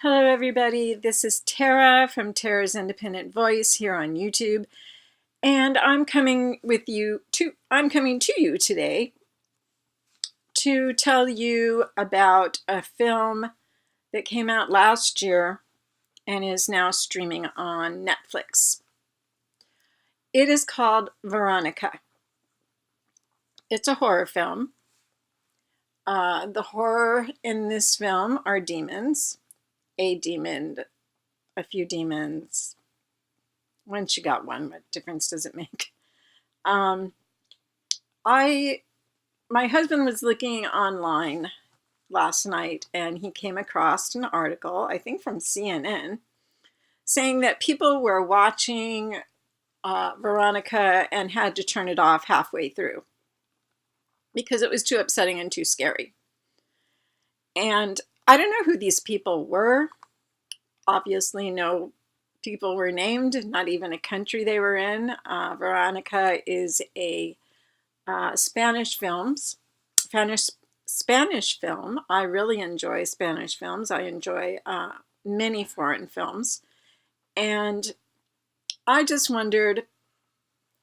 Hello everybody, this is Tara from Tara's Independent Voice here on YouTube, and I'm coming to you today to tell you about a film that came out last year and is now streaming on Netflix. It is called Veronica. It's a horror film. The horror in this film are demons. A demon, a few demons. Once you got one, what difference does it make? Um, my husband was looking online last night and he came across an article, I think from CNN, saying that people were watching Veronica and had to turn it off halfway through because it was too upsetting and too scary. And I don't know who these people were. Obviously, no people were named, not even a country they were in. Veronica is a Spanish film. I really enjoy Spanish films. I enjoy many foreign films. And I just wondered,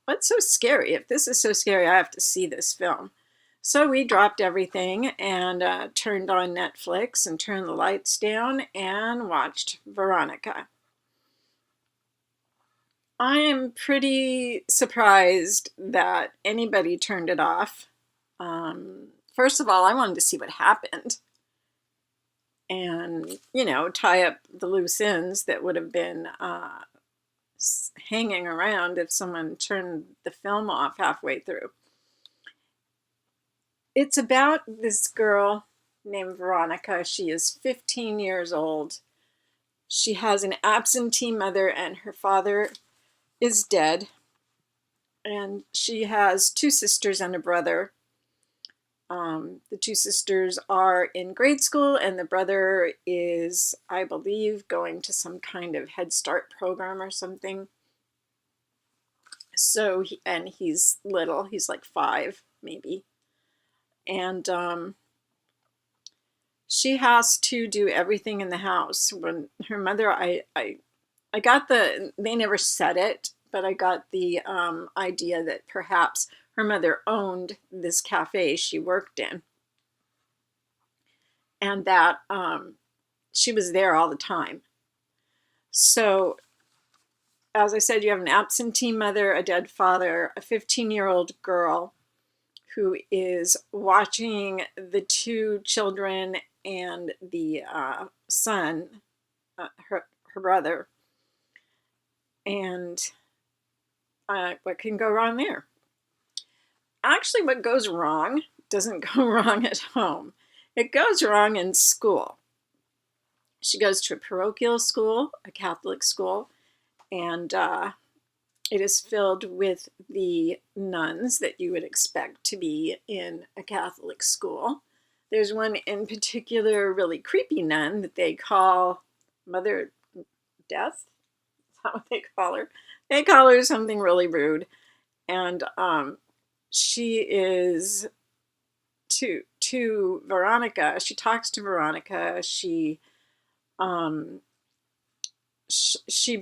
what's so scary? If this is so scary, I have to see this film. So we dropped everything and turned on Netflix and turned the lights down and watched Veronica. I am pretty surprised that anybody turned it off. First of all, I wanted to see what happened and, tie up the loose ends that would have been hanging around if someone turned the film off halfway through. It's about this girl named Veronica. She is 15 years old. She has an absentee mother and her father is dead. And she has two sisters and a brother. The two sisters are in grade school and the brother is, I believe, going to some kind of Head Start program or something. So, he's little, he's like 5 maybe. And she has to do everything in the house. When her mother, I got they never said it, but I got the idea that perhaps her mother owned this cafe she worked in. And that she was there all the time. So, as I said, you have an absentee mother, a dead father, a 15-year-old girl who is watching the two children and the son, her brother. And what can go wrong there? Actually, what goes wrong doesn't go wrong at home. It goes wrong in school. She goes to a parochial school, a Catholic school, and it is filled with the nuns that you would expect to be in a Catholic school. There's one in particular, really creepy nun that they call Mother Death. Is that what they call her? They call her something really rude. And she is to Veronica. She talks to Veronica. She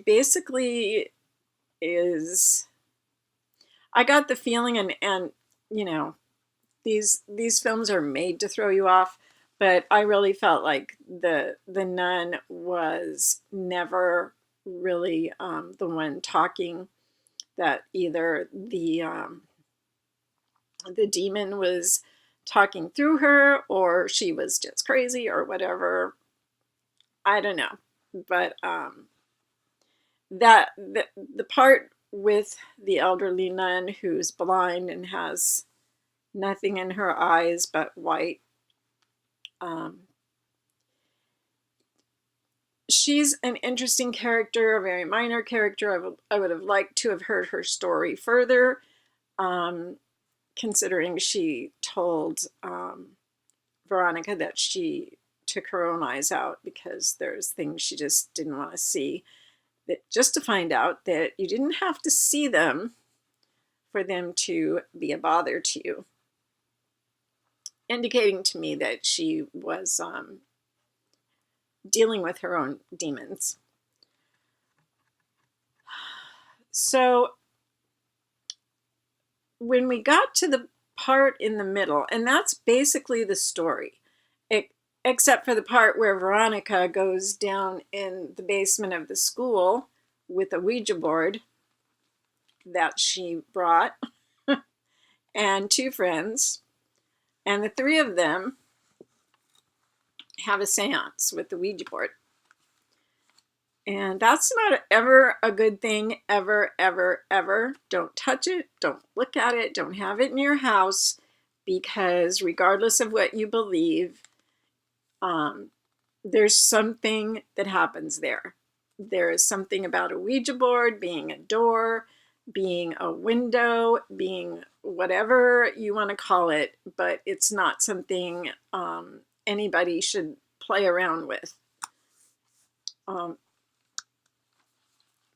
basically is, I got the feeling, and these films are made to throw you off, but I really felt like the nun was never really the one talking, that either the demon was talking through her or she was just crazy or whatever. I don't know. But that the part with the elderly nun who's blind and has nothing in her eyes but white, she's an interesting character, a very minor character. I would have liked to have heard her story further, considering she told Veronica that she took her own eyes out because there's things she just didn't want to see. That just to find out that you didn't have to see them for them to be a bother to you, indicating to me that she was dealing with her own demons. So when we got to the part in the middle, and that's basically the story, except for the part where Veronica goes down in the basement of the school with a Ouija board that she brought and 2 friends, and the 3 of them have a seance with the Ouija board. And that's not ever a good thing, ever, ever, ever. Don't touch it, don't look at it, don't have it in your house, because regardless of what you believe, there's something that happens there. There is something about a Ouija board being a door, being a window, being whatever you want to call it, but it's not something anybody should play around with.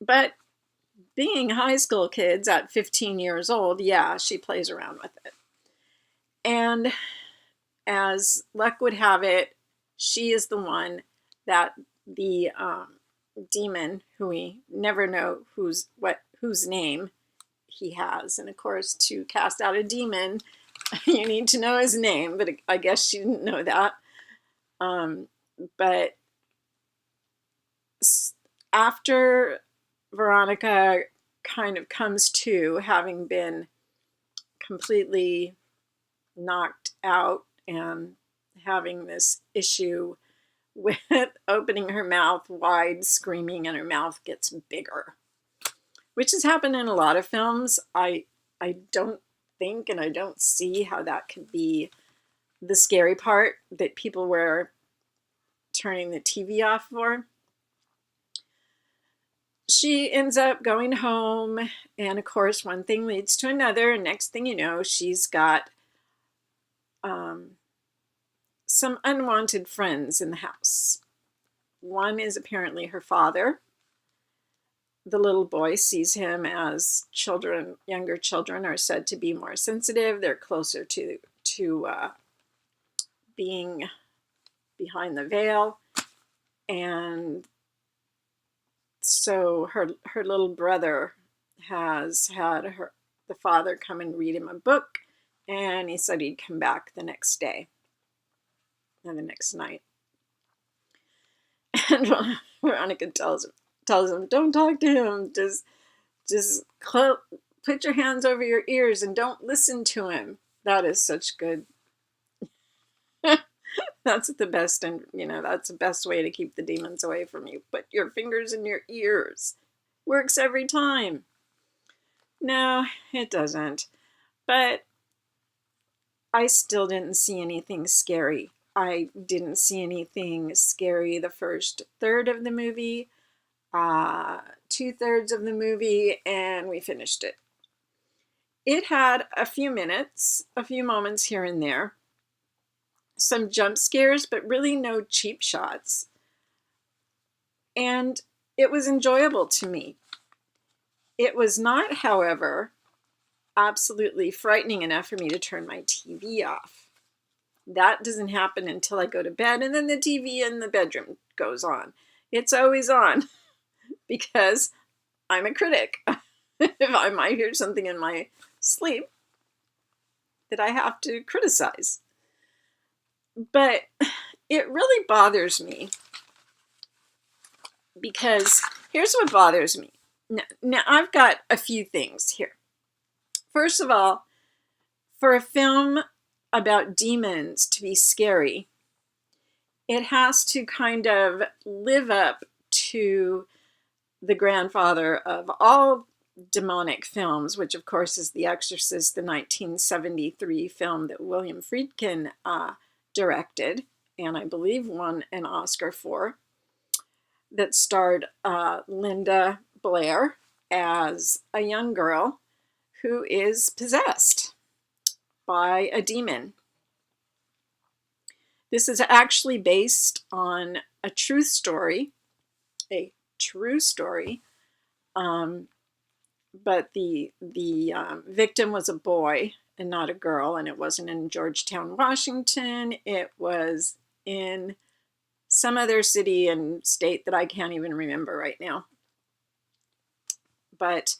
But being high school kids at 15 years old, yeah, she plays around with it. And as luck would have it, she is the one that the demon, who we never know whose name he has. And of course, to cast out a demon, you need to know his name, but I guess she didn't know that. But after Veronica kind of comes to, having been completely knocked out and having this issue with opening her mouth wide, screaming, and her mouth gets bigger, which has happened in a lot of films. I don't think, and I don't see how that could be the scary part that people were turning the TV off for. She ends up going home, and of course, one thing leads to another, and next thing you know, she's got some unwanted friends in the house. One is apparently her father. The little boy sees him as children, younger children are said to be more sensitive. They're closer to being behind the veil. And so her little brother has had the father come and read him a book, and he said he'd come back the next day and the next night. And Veronica tells him, don't talk to him. Just put your hands over your ears and don't listen to him. That is such good. That's the best, and that's the best way to keep the demons away from you. Put your fingers in your ears. Works every time. No, it doesn't. But I still didn't see anything scary. I didn't see anything scary the first third of the movie, 2/3 of the movie, and we finished it. It had a few moments here and there, some jump scares, but really no cheap shots. And it was enjoyable to me. It was not, however, absolutely frightening enough for me to turn my TV off. That doesn't happen until I go to bed, and then the TV in the bedroom goes on. It's always on because I'm a critic. If I might hear something in my sleep that I have to criticize. But it really bothers me because here's what bothers me. Now I've got a few things here. First of all, for a film about demons to be scary, it has to kind of live up to the grandfather of all demonic films, which of course is The Exorcist, the 1973 film that William Friedkin directed, and I believe won an Oscar for, that starred Linda Blair as a young girl who is possessed by a demon. This is actually based on a true story, but the victim was a boy and not a girl, and it wasn't in Georgetown, Washington. It was in some other city and state that I can't even remember right now. But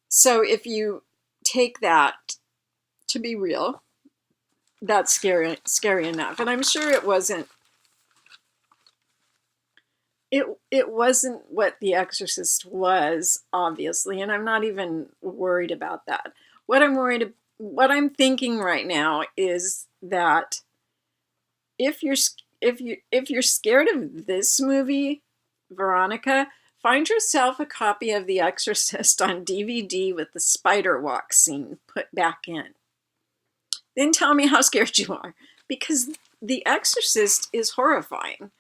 so if you take that to be real, that's scary enough. And I'm sure it wasn't what The Exorcist was, obviously, and I'm not even worried about that. What I'm thinking right now is that if you're scared of this movie, Veronica, find yourself a copy of The Exorcist on DVD with the spider walk scene put back in. Then tell me how scared you are, because The Exorcist is horrifying.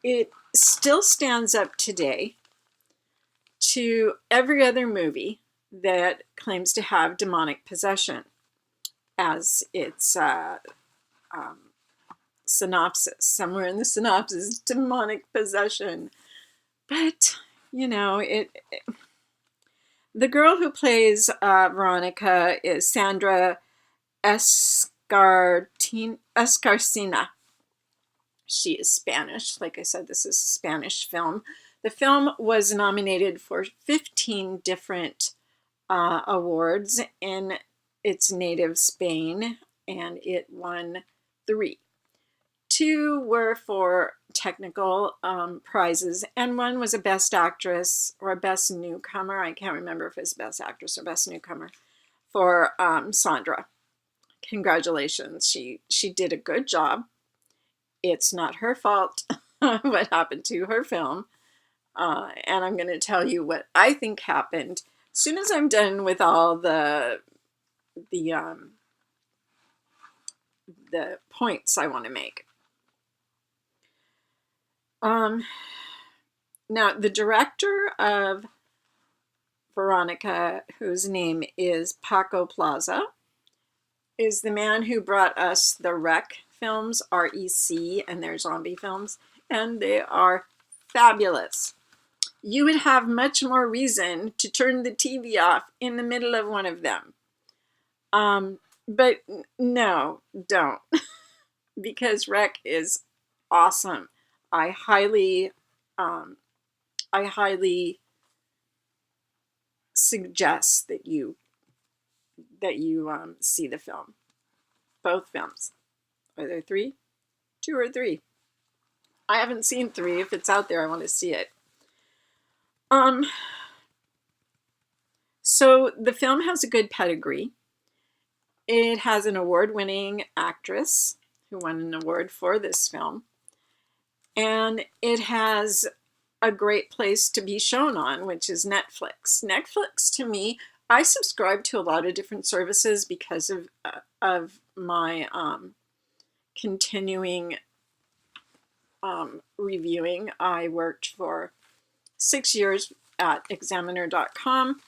It still stands up today to every other movie that claims to have demonic possession as its synopsis. Somewhere in the synopsis, demonic possession. But, you know, the girl who plays Veronica is Sandra Escarcina. She is Spanish. Like I said, this is a Spanish film. The film was nominated for 15 different awards in its native Spain, and it won 3. 2 were for technical prizes, and 1 was a Best Actress or a Best Newcomer. I can't remember if it's Best Actress or Best Newcomer for Sandra. Congratulations. She did a good job. It's not her fault what happened to her film. And I'm going to tell you what I think happened as soon as I'm done with all the points I want to make. Now, the director of Veronica, whose name is Paco Plaza, is the man who brought us the REC films, REC, and their zombie films, and they are fabulous. You would have much more reason to turn the TV off in the middle of one of them. But no, don't. Because REC is awesome. I highly suggest that you see the film. Both films. Are there 3? 2 or 3? I haven't seen 3. If it's out there, I want to see it. So the film has a good pedigree. It has an award-winning actress who won an award for this film. And it has a great place to be shown on, which is Netflix. Netflix, to me, I subscribe to a lot of different services because of my continuing reviewing. I worked for 6 years at Examiner.com.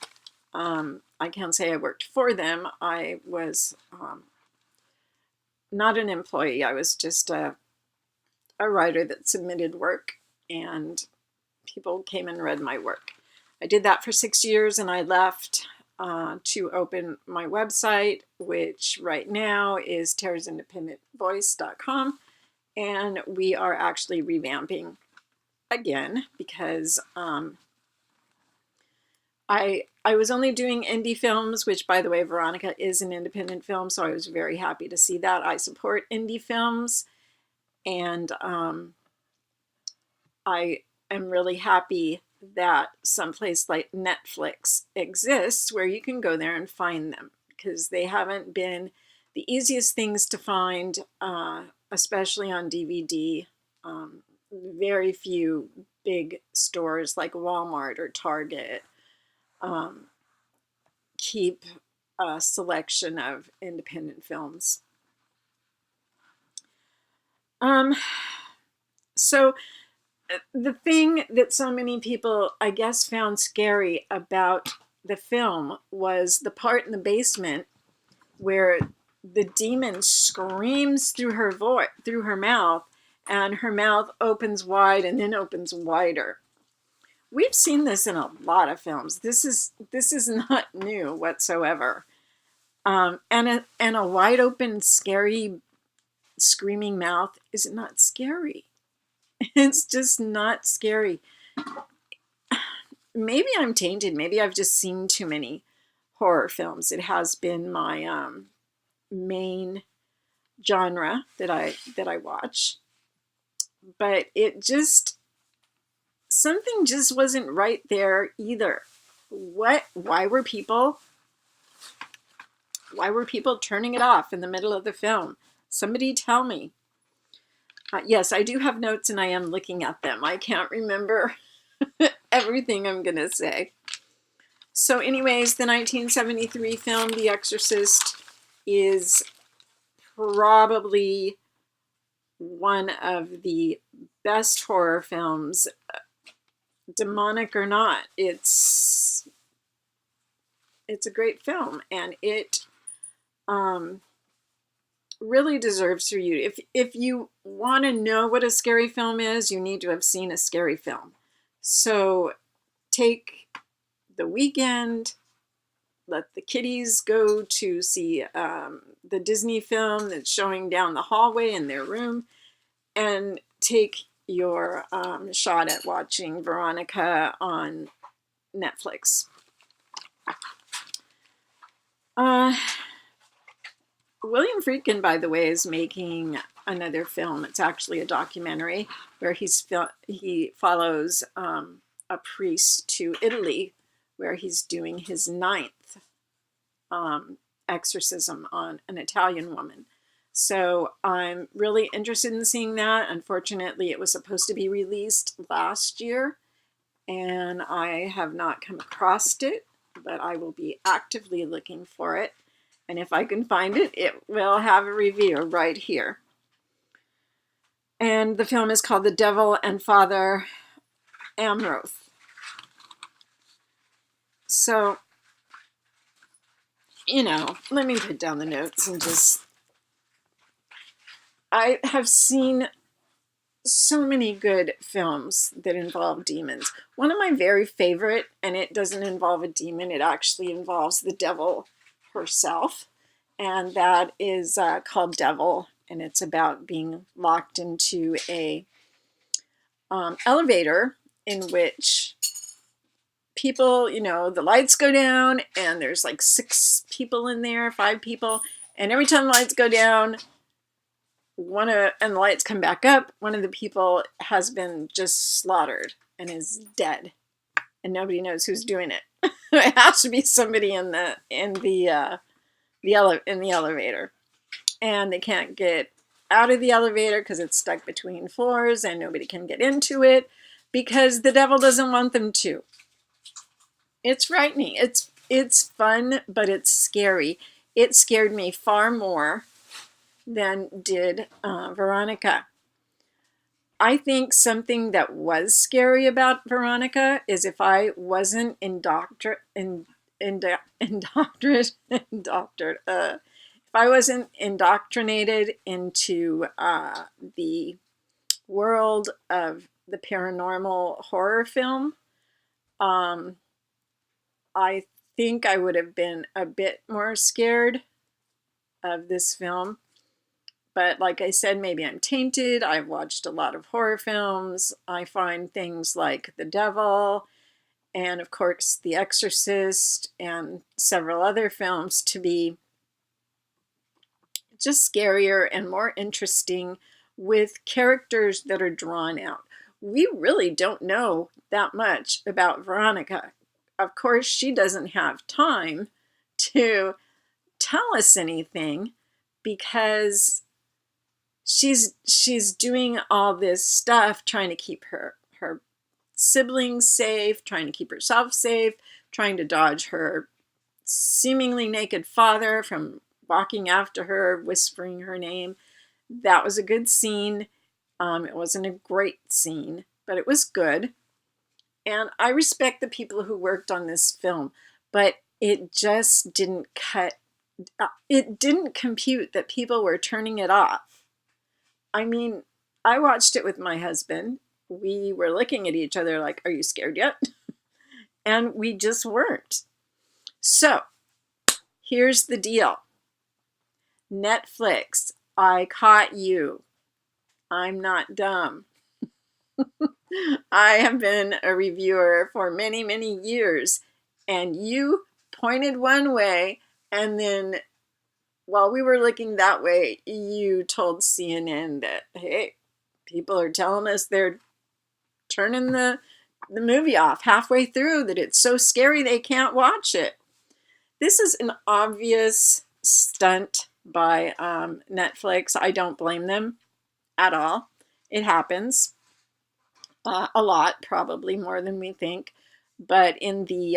I can't say I worked for them. I was not an employee. I was just a writer that submitted work, and people came and read my work. I did that for 6 years, and I left to open my website, which right now is terrorsindependentvoice.com, and we are actually revamping again because I was only doing indie films, which, by the way, Veronica is an independent film, so I was very happy to see that. I support indie films, and I am really happy that someplace like Netflix exists where you can go there and find them, because they haven't been the easiest things to find, especially on DVD. Very few big stores like Walmart or Target keep a selection of independent films. So the thing that so many people, I guess, found scary about the film was the part in the basement where the demon screams through her mouth, and her mouth opens wide and then opens wider. We've seen this in a lot of films. This is not new whatsoever. And a wide open, scary, screaming mouth is not scary. It's just not scary. Maybe I'm tainted. Maybe I've just seen too many horror films. It has been my main genre that I watch. But it just, something just wasn't right there either. Why were people turning it off in the middle of the film? Somebody tell me. Yes, I do have notes and I am looking at them. I can't remember everything I'm going to say. So anyways, the 1973 film, The Exorcist, is probably one of the best horror films, demonic or not. It's a great film, and it really deserves for you. If you want to know what a scary film is, you need to have seen a scary film. So take the weekend, let the kiddies go to see the Disney film that's showing down the hallway in their room, and take your shot at watching Veronica on Netflix. William Friedkin, by the way, is making another film. It's actually a documentary where he follows a priest to Italy, where he's doing his 9th exorcism on an Italian woman. So I'm really interested in seeing that. Unfortunately, it was supposed to be released last year, and I have not come across it, but I will be actively looking for it. And if I can find it, it will have a review right here. And the film is called The Devil and Father Amroth. So, let me put down the notes and I have seen so many good films that involve demons. One of my very favorite, and it doesn't involve a demon, it actually involves the devil herself, and that is called Devil, and it's about being locked into a elevator in which people, the lights go down, and there's like 6 people in there, 5 people, and every time the lights go down, and the lights come back up, one of the people has been just slaughtered and is dead, and nobody knows who's doing it. It has to be somebody in the elevator, and they can't get out of the elevator because it's stuck between floors, and nobody can get into it because the devil doesn't want them to. It's frightening. It's fun, but it's scary. It scared me far more than did Veronica. I think something that was scary about Veronica is if I wasn't indoctrinated into the world of the paranormal horror film, I think I would have been a bit more scared of this film. But like I said, maybe I'm tainted. I've watched a lot of horror films. I find things like The Devil and, of course, The Exorcist and several other films to be just scarier and more interesting, with characters that are drawn out. We really don't know that much about Veronica. Of course, she doesn't have time to tell us anything because she's doing all this stuff, trying to keep her siblings safe, trying to keep herself safe, trying to dodge her seemingly naked father from walking after her, whispering her name. That was a good scene. It wasn't a great scene, but it was good. And I respect the people who worked on this film, but it just didn't it didn't compute that people were turning it off. I mean, I watched it with my husband. We were looking at each other like, are you scared yet? And we just weren't. So here's the deal. Netflix, I caught you. I'm not dumb. I have been a reviewer for many, many years, and you pointed one way, and then while we were looking that way, you told CNN that, hey, people are telling us they're turning the movie off halfway through, that it's so scary they can't watch it. This is an obvious stunt by Netflix. I don't blame them at all. It happens a lot, probably more than we think. But in the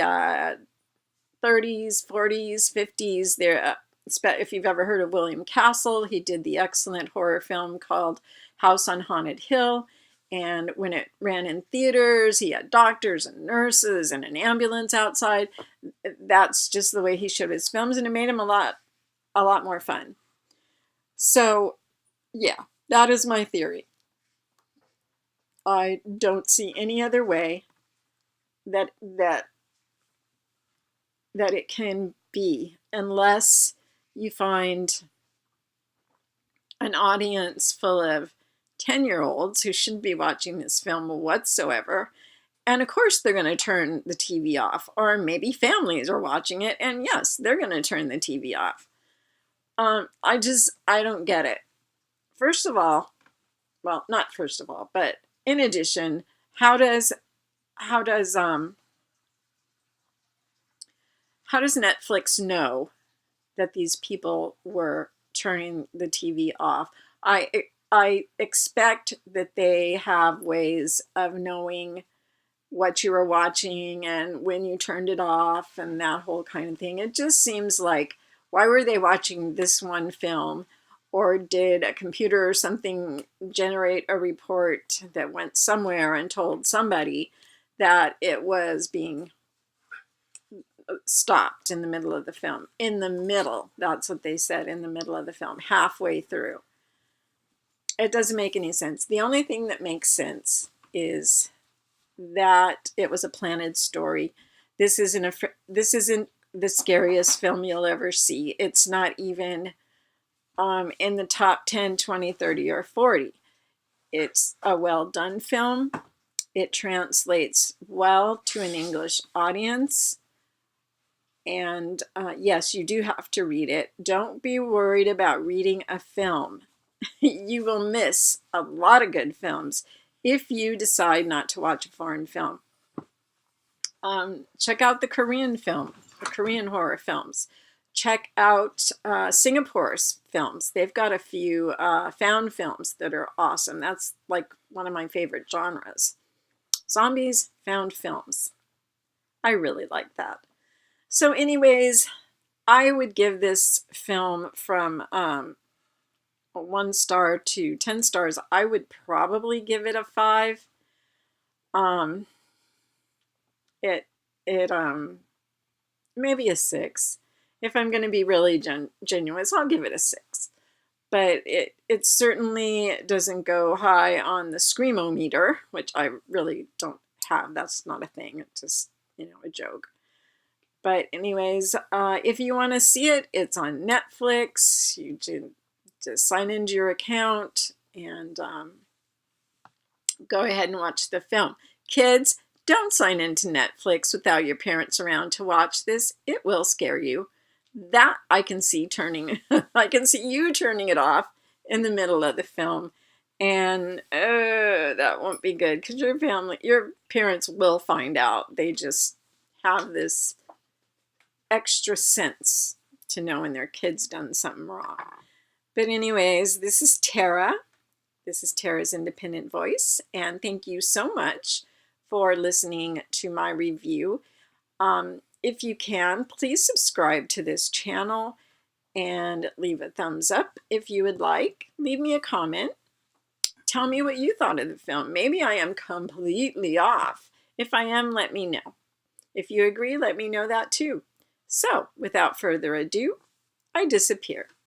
30s, 40s, 50s, there, if you've ever heard of William Castle, he did the excellent horror film called House on Haunted Hill. And when it ran in theaters, he had doctors and nurses and an ambulance outside. That's just the way he showed his films, and it made him a lot more fun. So, yeah, that is my theory. I don't see any other way that it can be, unless you find an audience full of 10-year-olds who shouldn't be watching this film whatsoever. And of course they're going to turn the TV off, or maybe families are watching it, and yes, they're going to turn the TV off. I don't get it. First of all, well, not first of all, but in addition, how does Netflix know that these people were turning the TV off? I expect that they have ways of knowing what you were watching and when you turned it off and that whole kind of thing. It just seems like, why were they watching this one film? Or did a computer or something generate a report that went somewhere and told somebody that it was being stopped in the middle of the film? In the middle, that's what they said, in the middle of the film, halfway through. It doesn't make any sense. The only thing that makes sense is that it was a planted story. This isn't the scariest film you'll ever see. It's not even in the top 10, 20, 30, or 40. It's a well-done film. It translates well to an English audience. And yes, you do have to read it. Don't be worried about reading a film. You will miss a lot of good films if you decide not to watch a foreign film. Check out the Korean horror films. Check out Singapore's films. They've got a few found films that are awesome. That's like one of my favorite genres. Zombies, found films. I really like that. So anyways, I would give this film from 1 star to 10 stars. I would probably give it a 5. Maybe a 6. If I'm going to be really genuine, I'll give it a 6. But it certainly doesn't go high on the Screamometer, which I really don't have. That's not a thing. It's just, a joke. But anyways, if you want to see it, it's on Netflix. You just sign into your account and go ahead and watch the film. Kids, don't sign into Netflix without your parents around to watch this. It will scare you. That I can see I can see you turning it off in the middle of the film. And that won't be good, because your parents will find out. They just have this extra sense to know when their kid's done something wrong. But anyways, this is Tara. This is Tara's Independent Voice, and thank you so much for listening to my review. If you can, please subscribe to this channel and leave a thumbs up if you would like. Leave me a comment. Tell me what you thought of the film. Maybe I am completely off. If I am, let me know. If you agree, let me know that too. So, without further ado, I disappear.